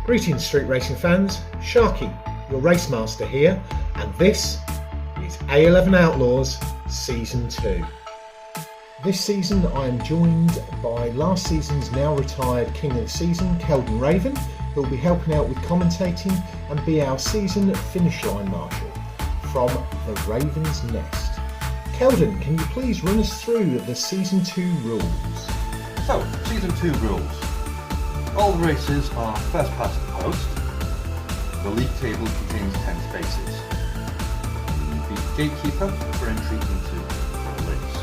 Greetings street racing fans, Sharky, your race master here, and this is A11 Outlaws Season 2. This season I am joined by last season's now retired King of the Season, Keldon Raven, who will be helping out with commentating and be our season finish line marshal from the Raven's Nest. Keldon, can you please run us through the Season 2 rules? So, Season 2 rules. All the races are first past the post. The league table contains 10 spaces. You beat the gatekeeper for entry into the race.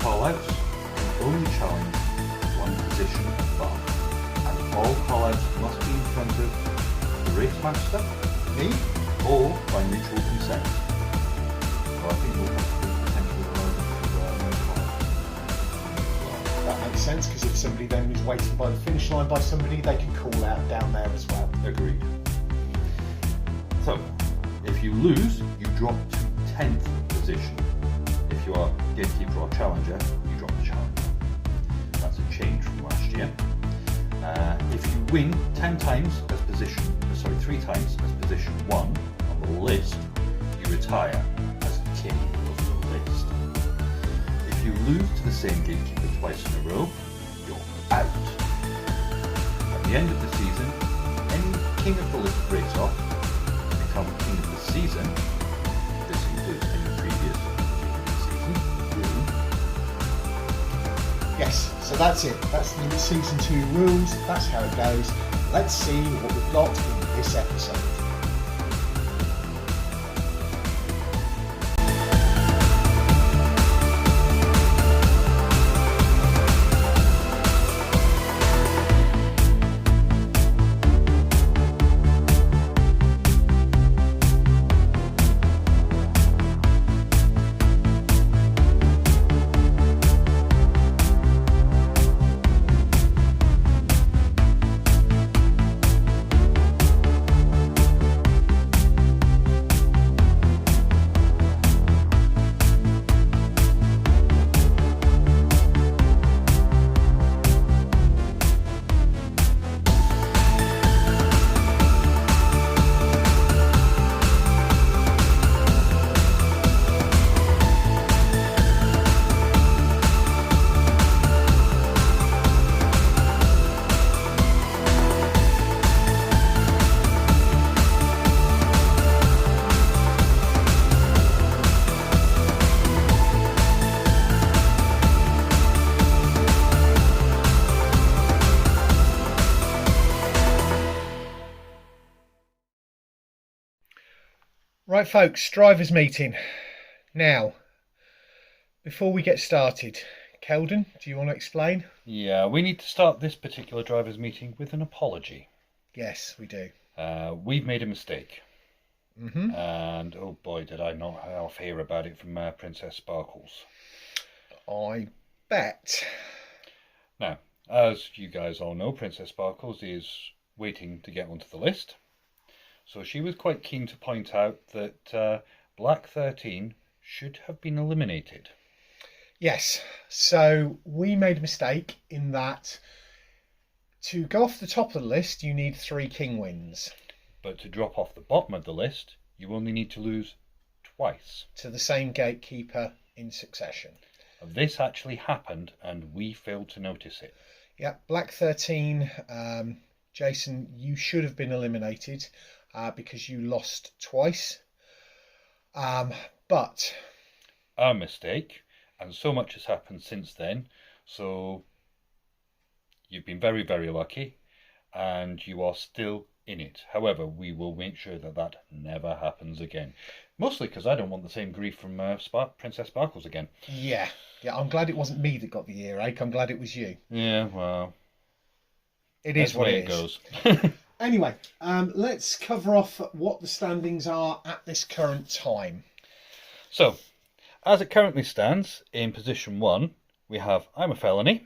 Call-outs can only challenge one position above, and all call-outs must be in front of the race master, me, or by mutual consent. So I think we'll have to potentially That makes sense, because if somebody then is waiting by the finish line by somebody, they can call out down there as well. Agreed. So, if you lose, you drop to 10th position. If you are gatekeeper or challenger, you drop to challenger. That's a change from last year. If you win 3 times as position 1 on the list, you retire as king of the list. If you lose to the same gatekeeper twice in a row, you're out. At the end of the season, any king of the list breaks off to become king of the season. This includes any previous king of the season. Yes, so that's it. That's the Season 2 rules. That's how it goes. Let's see what we've got in this episode. Right folks, drivers meeting. Now, before we get started, Keldon, do you want to explain? Yeah, we need to start this particular drivers' meeting with an apology. Yes, we do. We've made a mistake. Mm-hmm. And oh boy, did I not half hear about it from Princess Sparkles. I bet. Now, as you guys all know, Princess Sparkles is waiting to get onto the list. So she was quite keen to point out that Black 13 should have been eliminated. Yes, so we made a mistake in that to go off the top of the list, you need 3 king wins. But to drop off the bottom of the list, you only need to lose twice. To the same gatekeeper in succession. This actually happened and we failed to notice it. Yeah, Black 13, Jason, you should have been eliminated. Because you lost twice. But our mistake, and so much has happened since then, so you've been very, very lucky, and you are still in it. However, we will make sure that that never happens again. Mostly because I don't want the same grief from Princess Sparkles again. Yeah, I'm glad it wasn't me that got the earache. I'm glad it was you. Yeah, well, it is what it goes. Anyway, let's cover off what the standings are at this current time. So, as it currently stands, in position 1, we have I'm a Felony.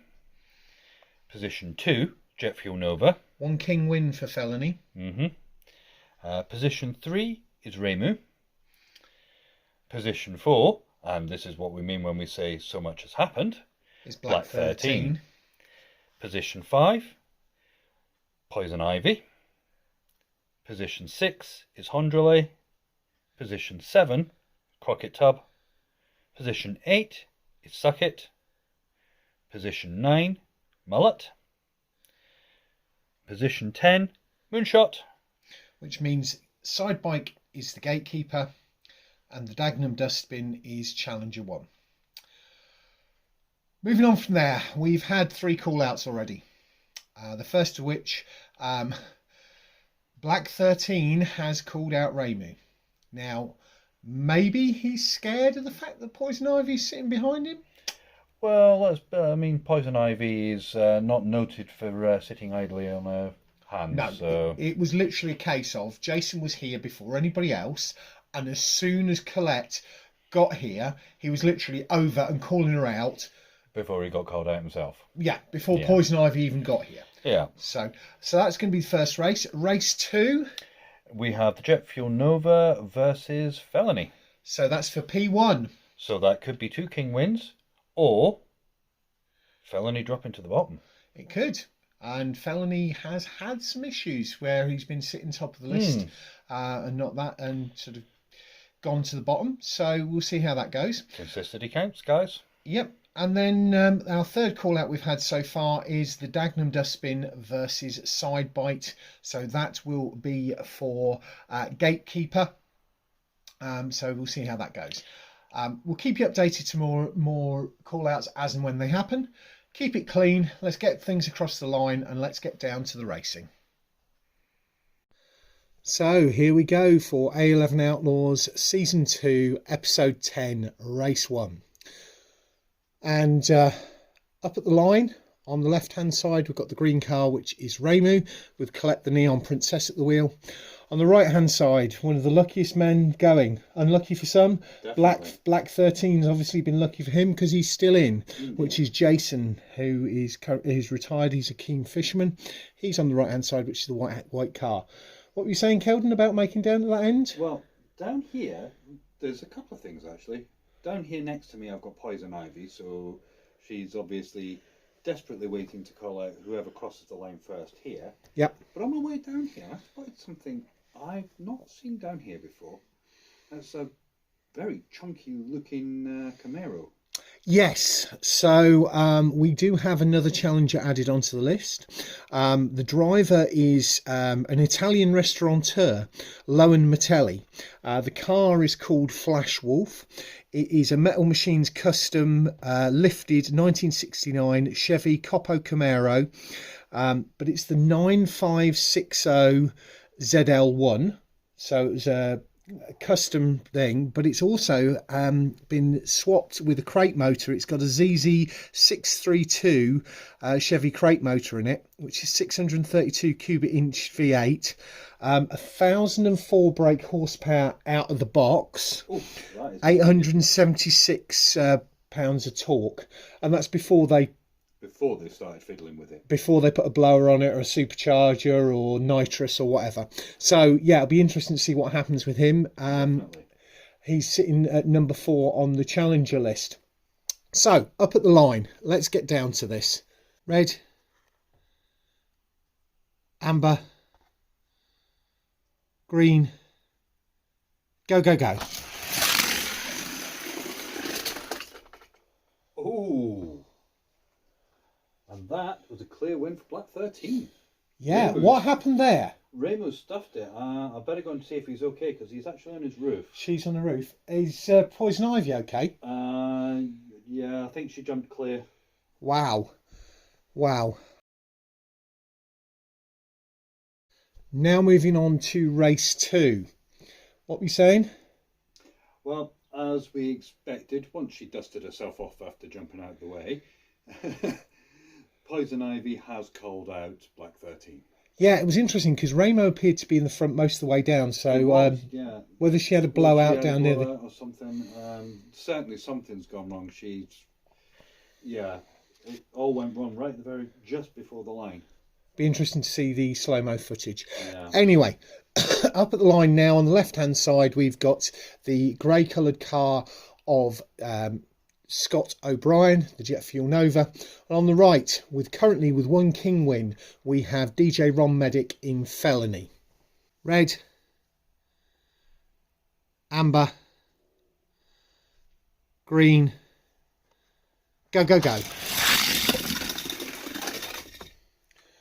Position 2, Jet Fuel Nova. 1 king win for Felony. Position 3 is Remu. Position 4, and this is what we mean when we say so much has happened, is Black 13. Position 5, Poison Ivy. Position 6 is Hondraley. Position 7, Crockett Tub. Position 8 is Sucket. Position 9, Mullet. Position 10, Moonshot. Which means Side Bike is the gatekeeper and the Dagenham Dustbin is Challenger 1. Moving on from there, we've had 3 call-outs already. The first of which, Black 13 has called out Ramu. Now, maybe he's scared of the fact that Poison Ivy is sitting behind him? Well, I mean, Poison Ivy is not noted for sitting idly on her hands. No, so it was literally a case of Jason was here before anybody else, and as soon as Colette got here, he was literally over and calling her out. Before he got called out himself. Yeah, before Poison Ivy even got here. Yeah. So that's going to be the first race. Race 2. We have the Jet Fuel Nova versus Felony. So that's for P1. So that could be 2 king wins, or Felony dropping to the bottom. It could. And Felony has had some issues where he's been sitting top of the list and sort of gone to the bottom. So we'll see how that goes. Consistency counts, guys. Yep. And then our third call out we've had so far is the Dagenham Dustbin versus Side Bite. So that will be for Gatekeeper. So we'll see how that goes. We'll keep you updated to more call outs as and when they happen. Keep it clean. Let's get things across the line and let's get down to the racing. So here we go for A11 Outlaws Season 2, Episode 10, Race 1. And up at the line, on the left-hand side, we've got the green car, which is Ramu, with Colette the Neon Princess at the wheel. On the right-hand side, one of the luckiest men going. Unlucky for some. Definitely. Black 13's obviously been lucky for him because he's still in, which is Jason, who is retired. He's a keen fisherman. He's on the right-hand side, which is the white car. What were you saying, Keldon, about making down to that end? Well, down here, there's a couple of things, actually. Down here next to me, I've got Poison Ivy, so she's obviously desperately waiting to call out whoever crosses the line first here. Yep. But on my way down here, I spotted something I've not seen down here before. That's a very chunky looking Camaro. Yes, so we do have another challenger added onto the list. The driver is an Italian restaurateur, Loan Matelli. The car is called Flash Wolf. It is a Metal Machines custom lifted 1969 Chevy Copo Camaro, but it's the 9560 ZL1. So it was a custom thing, but it's also been swapped with a crate motor. It's got a ZZ632 Chevy crate motor in it, which is 632 cubic inch V8, 1004 brake horsepower out of the box. Oh, that is 876 pounds of torque, and that's before they started fiddling with it. Before they put a blower on it or a supercharger or nitrous or whatever. So yeah, it'll be interesting to see what happens with him. He's sitting at number 4 on the challenger list. So up at the line, let's get down to this. Red, amber, green, go, go, go. Oh, and that was a clear win for Black 13. Yeah, Ramu's, what happened there? Ramu stuffed it. I better go and see if he's okay, because he's actually on his roof. She's on the roof. Is Poison Ivy okay? Yeah, I think she jumped clear. Wow. Wow. Now moving on to race 2. What were you saying? Well, as we expected, once she dusted herself off after jumping out of the way, Poison Ivy has called out Black 13. Yeah, it was interesting because Ramo appeared to be in the front most of the way down. So yeah. Whether she had a blowout down near the... or something, certainly something's gone wrong. Yeah, it all went wrong just before the line. Be interesting to see the slow-mo footage. Yeah. Anyway, up at the line now on the left-hand side, we've got the grey-coloured car of Scott O'Brien, the Jet Fuel Nova. And on the right, currently with one king win, we have DJ Ron Medic in Felony. red, amber, green, go, go, go.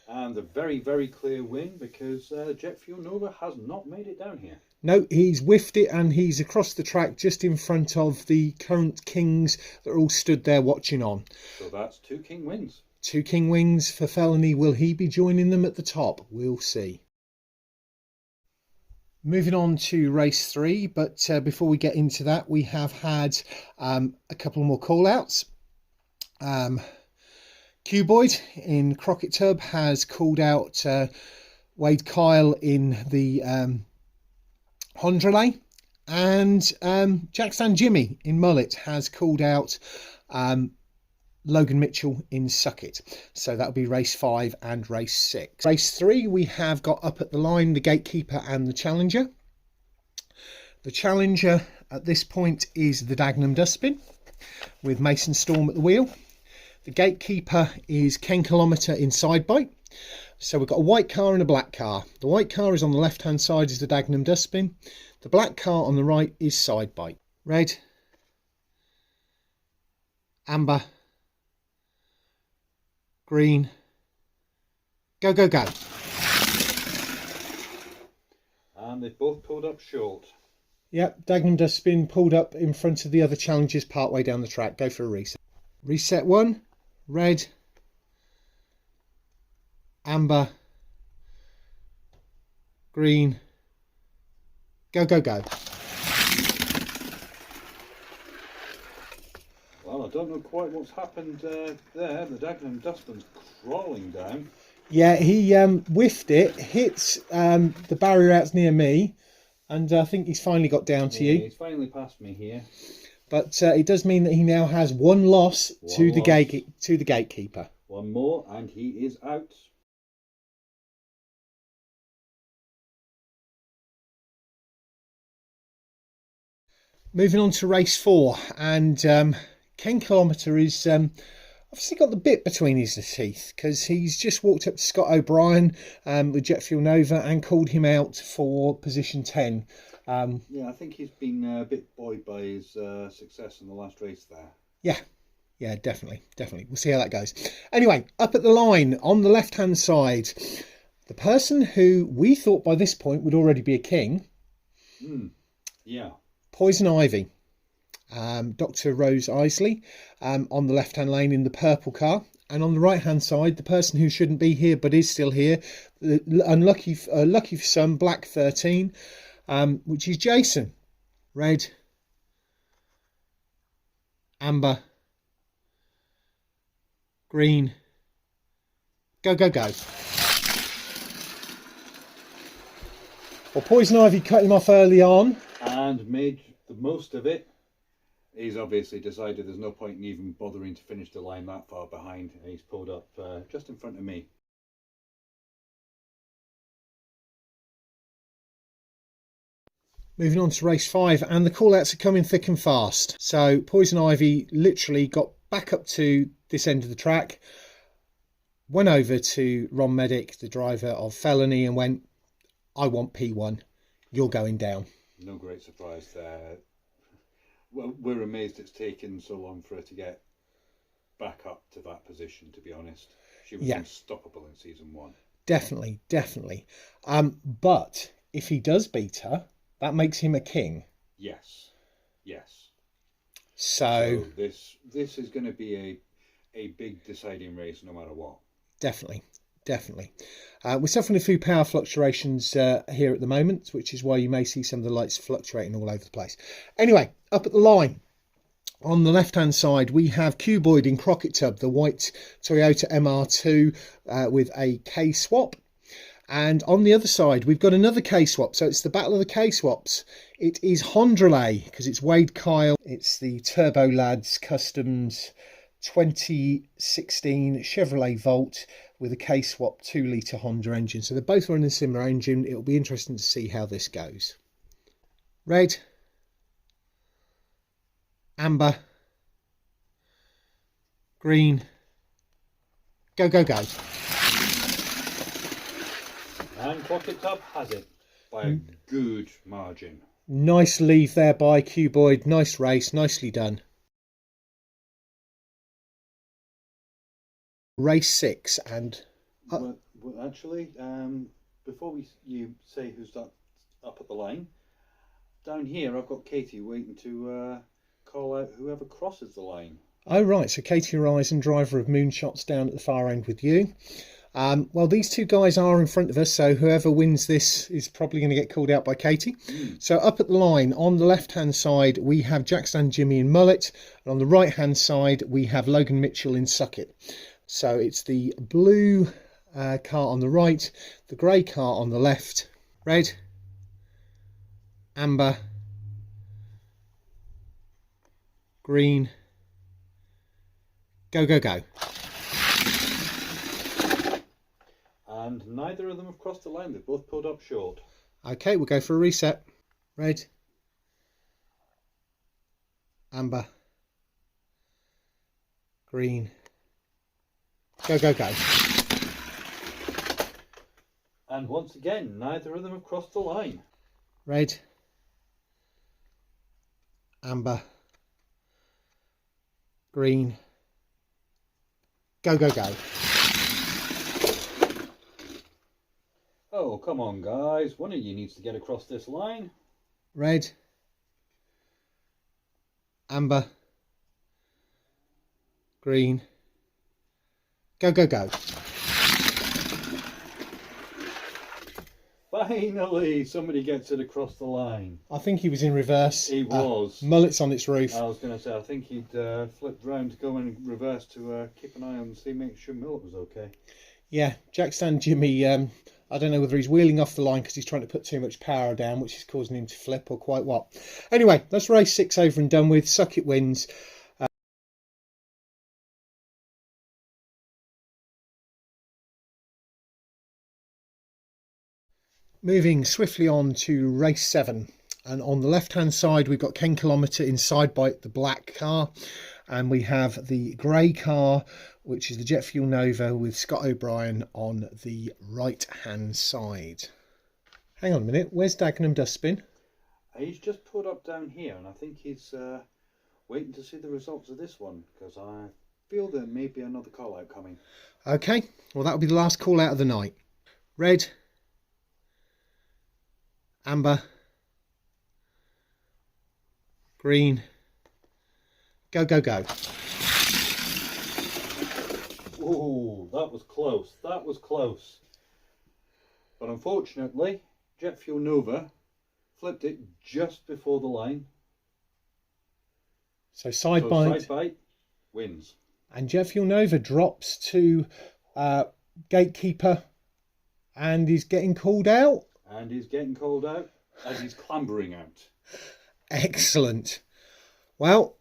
And a very, very clear win because Jet Fuel Nova has not made it down here. No, he's whiffed it and he's across the track just in front of the current kings that are all stood there watching on. So that's 2 king wins. 2 king wins for Felony. Will he be joining them at the top? We'll see. Moving on to race 3, but before we get into that, we have had a couple more call-outs. Cuboid in Crockett Tub has called out Wade Kyle in the Hondralay, and Jackson Jimmy in Mullet has called out Logan Mitchell in Sucket. So that'll be race 5 and race 6. Race 3, we have got up at the line the Gatekeeper and the Challenger. The Challenger at this point is the Dagenham Dustbin with Mason Storm at the wheel. The Gatekeeper is Ken Kilometre in Sidebite. So we've got a white car and a black car. The white car is on the left hand side is the Dagenham Dustbin. The black car on the right is Sidebite. Red, amber, green, go, go, go. And they've both pulled up short. Yep, Dagenham Dustbin pulled up in front of the other Challengers part way down the track. Go for a reset. Reset 1, red, amber, green, go, go, go. Well, I don't know quite what's happened there. The Dagenham Dustbin's crawling down. Yeah, he whiffed it, hit the barrier outs near me, and I think he's finally got down to you. He's finally passed me here. But it does mean that he now has 1 loss to the Gatekeeper. 1 more and he is out. Moving on to race 4, and Ken Kilometre is obviously got the bit between his teeth because he's just walked up to Scott O'Brien with Jet Fuel Nova and called him out for position 10. Yeah, I think he's been a bit buoyed by his success in the last race there. Yeah, definitely. We'll see how that goes. Anyway, up at the line on the left-hand side, the person who we thought by this point would already be a king. Yeah. Poison Ivy. Dr. Rose Isley on the left-hand lane in the purple car. And on the right-hand side, the person who shouldn't be here but is still here, lucky for some, Black 13, which is Jason. Red, amber, green, go, go, go. Well, Poison Ivy cut him off early on. And made the most of it. He's obviously decided there's no point in even bothering to finish the line that far behind. And he's pulled up just in front of me. Moving on to race 5, and the call-outs are coming thick and fast. So Poison Ivy literally got back up to this end of the track, went over to Ron Medic, the driver of Felony, and went, I want P1, you're going down. No great surprise there. Well, we're amazed it's taken so long for her to get back up to that position, to be honest. She was unstoppable in season 1. Definitely. But if he does beat her, that makes him a king. Yes. So this is going to be a big deciding race no matter what. Definitely. We're suffering a few power fluctuations here at the moment, which is why you may see some of the lights fluctuating all over the place. Anyway, up at the line, on the left-hand side, we have Cuboid in Crockett Tub, the white Toyota MR2 with a K-swap. And on the other side, we've got another K-swap. So it's the battle of the K-swaps. It is Hondralay, because it's Wade Kyle. It's the Turbo Lads Customs 2016 Chevrolet Volt with a K-swap 2-litre Honda engine. So they're both running a similar engine. It'll be interesting to see how this goes. Red, amber, green, go, go, go. And Crockett Tub has it. by a good margin. Nice leave there by Cuboid. Nice race, nicely done. Race 6 and... Well, actually, before you say who's up at the line, down here I've got Katie waiting to call out whoever crosses the line. Oh right, so Katie Horizon, driver of Moonshots, down at the far end with you. Well, these two guys are in front of us, so whoever wins this is probably going to get called out by Katie. So up at the line, on the left-hand side, we have Jackstand Jimmy in Mullet, and on the right-hand side, we have Logan Mitchell in Sucket. So it's the blue car on the right, the grey car on the left, red, amber, green, go, go, go. And neither of them have crossed the line, they've both pulled up short. Okay, we'll go for a reset. Red, amber, green, go, go, go. And once again, neither of them have crossed the line. Red, amber, green, go, go, go. Oh, come on, guys. One of you needs to get across this line. Red, amber, green, go, go, go. Finally, somebody gets it across the line. I think he was in reverse. He was. Mullet's on its roof. I was going to say, I think he'd flipped round to go in reverse to keep an eye on and see, make sure Millet was okay. Yeah, Jackstand Jimmy, I don't know whether he's wheeling off the line because he's trying to put too much power down, which is causing him to flip, or quite what. Anyway, that's race 6 over and done with. Sucket wins. Moving swiftly on to race 7, and on the left hand side we've got Ken Kilometre in Sidebite, the black car, and we have the grey car, which is the Jet Fuel Nova, with Scott O'Brien on the right hand side. Hang on a minute, where's Dagenham Dustbin? He's just pulled up down here, and I think he's waiting to see the results of this one, because I feel there may be another call out coming. Okay, well that'll be the last call out of the night. Red, amber, green, go, go, go. Oh, that was close. That was close. But unfortunately, Jet Fuel Nova flipped it just before the line. So Sidebite wins. And Jet Fuel Nova drops to Gatekeeper and he's getting called out. And he's getting called out as he's clambering out. Excellent. Well,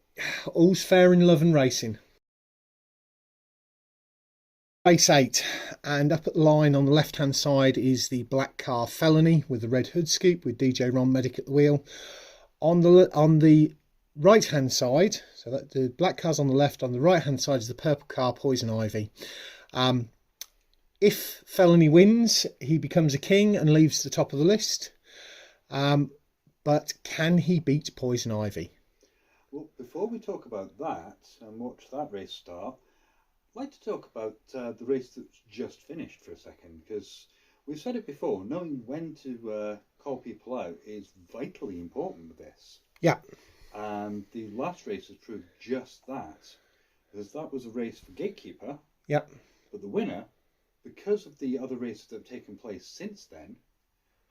all's fair in love and racing. Race 8, and up at the line on the left hand side is the black car Felony with the red hood scoop with DJ Ron Medic at the wheel. On the right hand side, so that the black car's on the left, on the right hand side is the purple car Poison Ivy. If Felony wins, he becomes a king and leaves the top of the list. But can he beat Poison Ivy? Well, before we talk about that and watch that race start, I'd like to talk about the race that's just finished for a second, because we've said it before, knowing when to call people out is vitally important with this. Yeah. And the last race has proved just that, because that was a race for Gatekeeper. Yeah. But the winner, because of the other races that have taken place since then,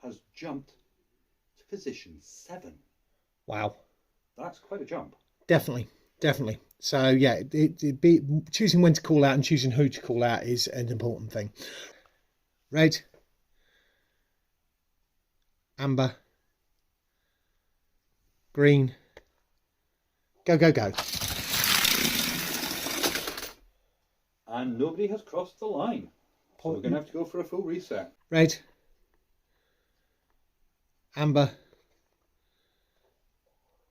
has jumped to position 7. Wow. That's quite a jump. Definitely. So yeah, choosing when to call out and choosing who to call out is an important thing. Red, amber, green, go, go, go. And nobody has crossed the line. So we're going to have to go for a full reset. Red, amber,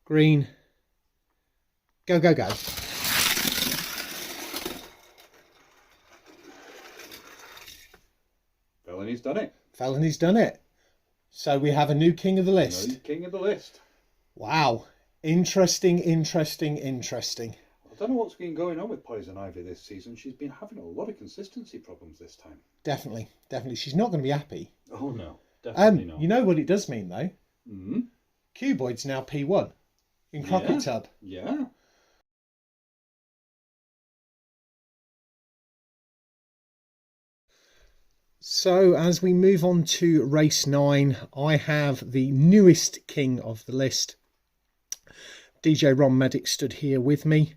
green, go, go, go. Felony's done it. Felony's done it. So we have a new king of the list. New king of the list. Wow. Interesting, interesting, interesting. I don't know what's been going on with Poison Ivy this season. She's been having a lot of consistency problems this time. Definitely, definitely. She's not going to be happy. Oh, no. Definitely not. You know what it does mean, though? Mm-hmm. Cuboid's now P1 in Crockett Tub. Yeah. So as we move on to race 9, I have the newest king of the list. DJ Ron Medic stood here with me.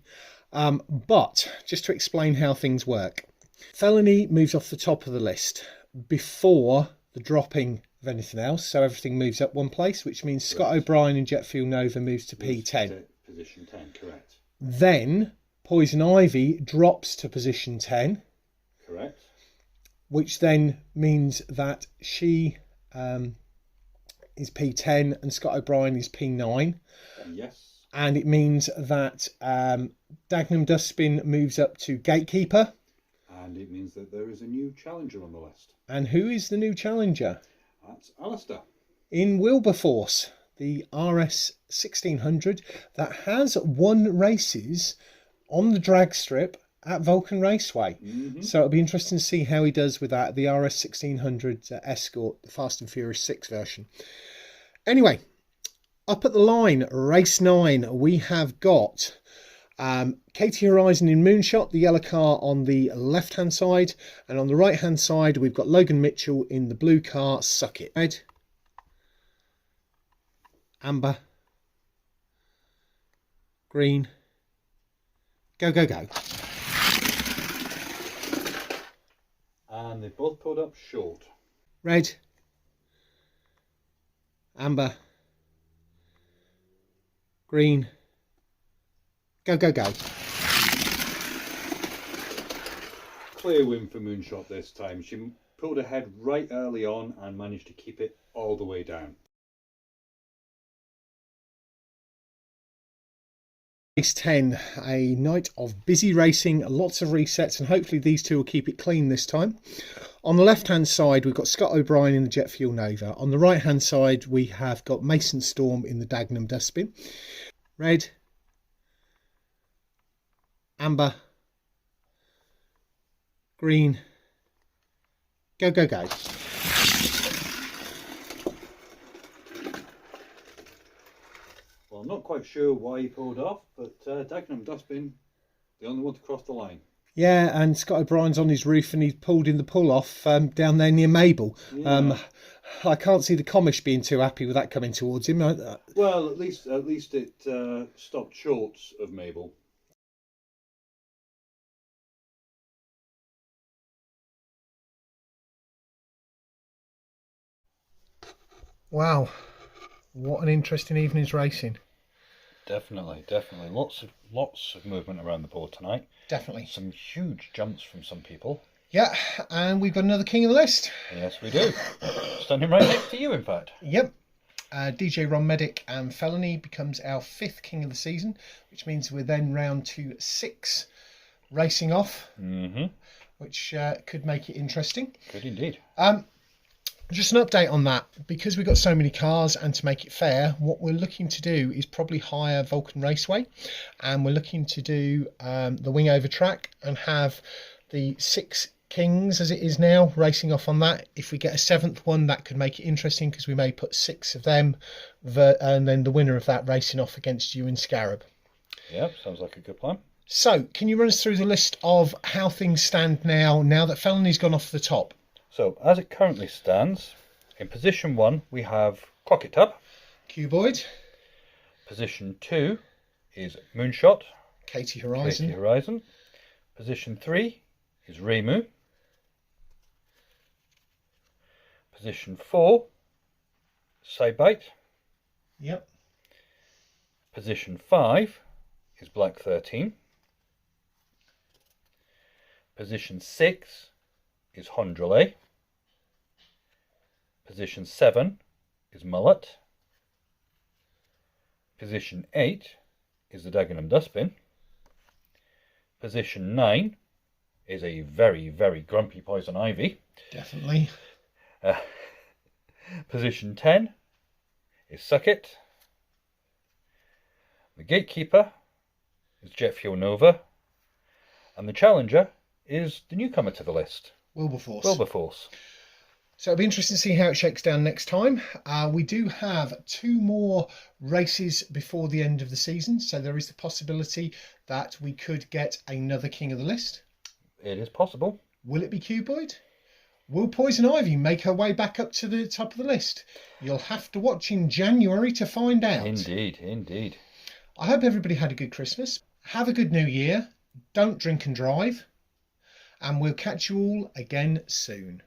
But just to explain how things work. Felony moves off the top of the list before the dropping of anything else. So everything moves up one place, which means Scott O'Brien and Jet Fuel Nova moves to P10. Position 10, correct. Then Poison Ivy drops to position 10. Correct. Which then means that she is P10 and Scott O'Brien is P9. Yes. And it means that Dagenham Dustbin moves up to Gatekeeper. And it means that there is a new challenger on the list. And who is the new challenger? That's Alistair. In Wilberforce, the RS 1600 that has won races on the drag strip at Vulcan Raceway. Mm-hmm. So it'll be interesting to see how he does with that, the RS 1600 Escort, the Fast and Furious 6 version. Anyway, up at the line, race 9, we have got Katie Horizon in Moonshot, the yellow car on the left-hand side. And on the right-hand side, we've got Logan Mitchell in the blue car, Suck It. Red, amber, green, go, go, go. And they both pulled up short. Red, amber, green, go, go, go. Clear win for Moonshot this time. She pulled ahead right early on and managed to keep it all the way down. Race 10, a night of busy racing, lots of resets, and hopefully these two will keep it clean this time. On the left-hand side, we've got Scott O'Brien in the Jet Fuel Nova. On the right-hand side, we have got Mason Storm in the Dagenham Dustbin. Red, amber, green, go, go, go. Well, I'm not quite sure why he pulled off, but Dagenham Dustbin, the only one to cross the line. Yeah, and Scott O'Brien's on his roof and he's pulled in the pull-off down there near Mabel. Yeah. I can't see the Comish being too happy with that coming towards him. Well, at least it stopped short of Mabel. Wow, what an interesting evening's racing. Definitely. Lots of movement around the board tonight. Definitely. Some huge jumps from some people. Yeah, and we've got another king of the list. Yes, we do. Standing right next to you, in fact. Yep. DJ Ron Medic and Felony becomes our 5th king of the season, which means we're then round to 6 racing off, which could make it interesting. Could indeed. Just an update on that, because we've got so many cars and to make it fair, what we're looking to do is probably hire Vulcan Raceway, and we're looking to do the wing over track and have the 6 kings as it is now racing off on that. If we get a 7th one, that could make it interesting because we may put 6 of them and then the winner of that racing off against you in Scarab. Yep, sounds like a good plan. So can you run us through the list of how things stand now that Felony's gone off the top? So, as it currently stands, in position 1 we have Crockett Tub. Cuboid. Position 2 is Moonshot. Katie Horizon. Katie Horizon. Position 3 is Remu. Position 4, Sidebite. Yep. Position 5 is Black 13. Position 6 is Hondrelay. Position 7 is Mullet. Position 8 is the Dagenham Dustbin. Position 9 is a very, very grumpy Poison Ivy. Definitely. Position 10 is Suck It. The gatekeeper is Jet Fuel Nova. And the challenger is the newcomer to the list, Wilberforce. Wilberforce. So it'll be interesting to see how it shakes down next time. We do have 2 more races before the end of the season, so there is the possibility that we could get another king of the list. It is possible. Will it be Cuboid? Will Poison Ivy make her way back up to the top of the list? You'll have to watch in January to find out. Indeed, indeed. I hope everybody had a good Christmas. Have a good New Year. Don't drink and drive. And we'll catch you all again soon.